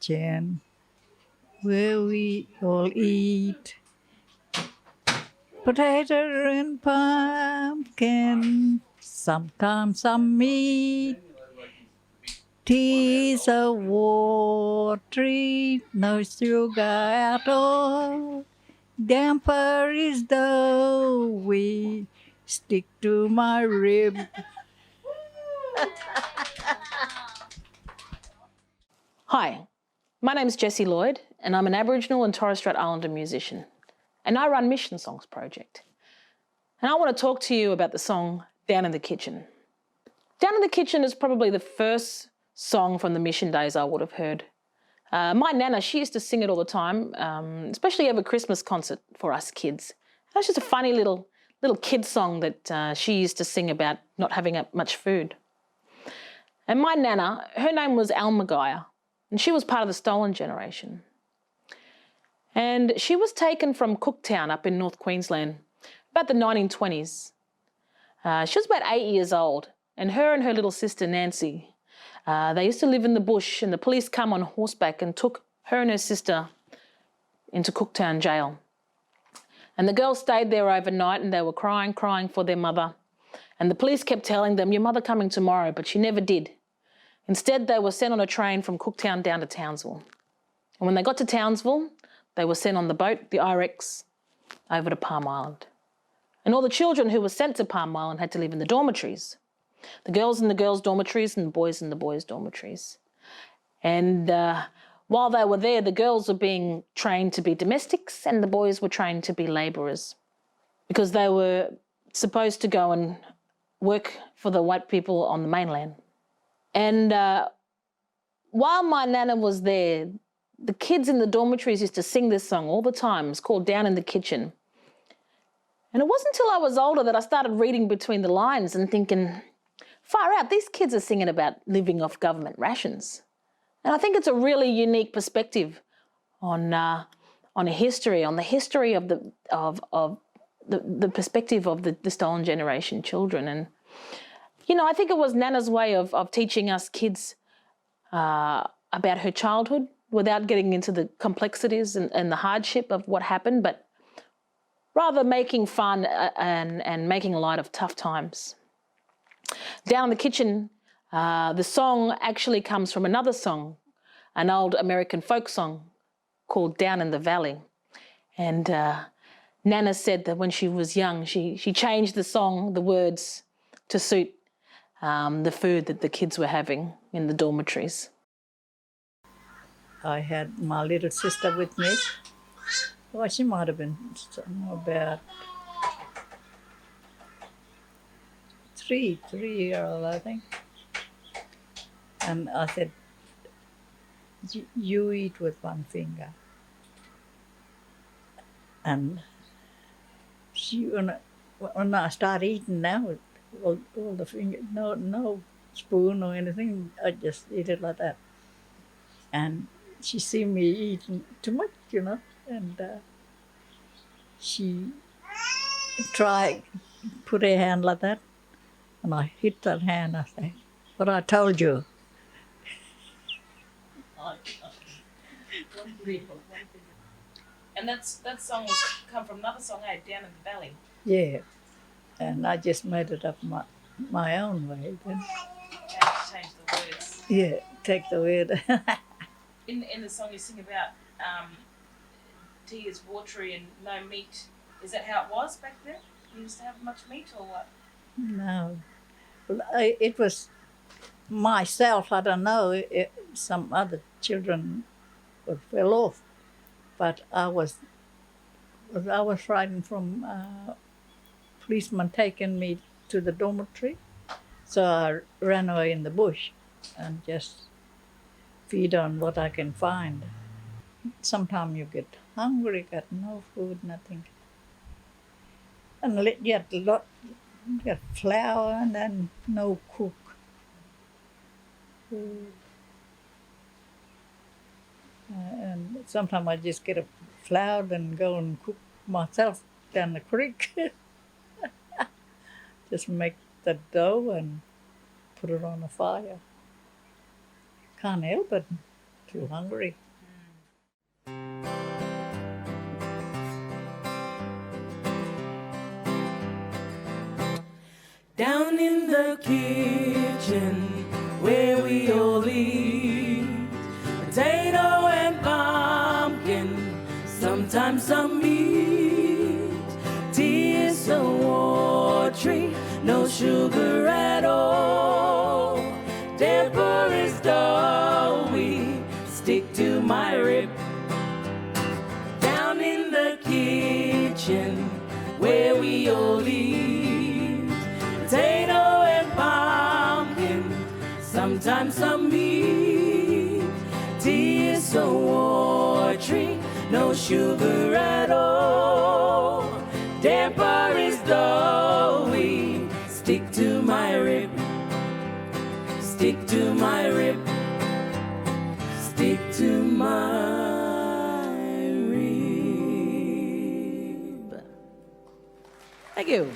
kitchen where we all eat potato and pumpkin, sometimes some meat. Tea's a watery, no sugar at all. Damper is doughy, stick to my rib. Hi, my name is Jessie Lloyd and I'm an Aboriginal and Torres Strait Islander musician, and I run Mission Songs Project. And I want to talk to you about the song Down in the Kitchen. Down in the Kitchen is probably the first song from the mission days I would have heard. My nana, she used to sing it all the time, especially over Christmas concert for us kids. That's just a funny little kid song that she used to sing about not having much food. And my nana, her name was Alma Geia, and she was part of the stolen generation. And she was taken from Cooktown up in North Queensland about the 1920s. She was about 8 years old, and her little sister Nancy, they used to live in the bush, and the police come on horseback and took her and her sister into Cooktown jail. And the girls stayed there overnight, and they were crying for their mother. And the police kept telling them, your mother coming tomorrow, but she never did. Instead, they were sent on a train from Cooktown down to Townsville. And when they got to Townsville, they were sent on the boat, the IREX, over to Palm Island. And all the children who were sent to Palm Island had to live in the dormitories. The girls in the girls' dormitories and the boys in the boys' dormitories. And while they were there, the girls were being trained to be domestics and the boys were trained to be labourers, because they were supposed to go and work for the white people on the mainland. And while my nana was there, the kids in the dormitories used to sing this song all the time. It's called Down in the Kitchen. And it wasn't until I was older that I started reading between the lines and thinking, far out, these kids are singing about living off government rations. And I think it's a really unique perspective on a history, on the history of the perspective of the stolen generation children. And, you know, I think it was Nana's way of teaching us kids about her childhood without getting into the complexities and the hardship of what happened, but rather making fun and making light of tough times. Down in the Kitchen, the song actually comes from another song, an old American folk song called Down in the Valley. And Nana said that when she was young, she changed the song, the words, to suit the food that the kids were having in the dormitories. I had my little sister with me. Well, she might have been about 3-year-old, I think. And I said, you eat with one finger. And she, when I start eating now, all the fingers, no spoon or anything, I just eat it like that. And she see me eating too much, you know, and she tried put her hand like that, and I hit that hand. I say, "What I told you." And that song come from another song, Down in the Valley. Yeah, and I just made it up my own way then. Change the words. Yeah, take the word. In the song you sing about tea is watery and no meat. Is that how it was back then? You used to have much meat or what? No, well, it was myself. I don't know. Some other children fell off, but I was frightened from policemen taking me to the dormitory, so I ran away in the bush and just feed on what I can find. Sometimes you get hungry, got no food, nothing. And you get flour and then no cook. And sometimes I just get a flour and go and cook myself down the creek. Just make the dough and put it on the fire. Can't help it. feel hungry. Down in the kitchen where we all eat potato and pumpkin, sometimes some meat. Tea is so watery, no sugar at all. Dapper is doughy, stick to my rib. Down in the kitchen where we all eat potato and pumpkin, sometimes some meat. Tea is so watery, no sugar at all. Dapper is doughy, stick to my rib. Stick to my rib. Stick to my rib. Thank you.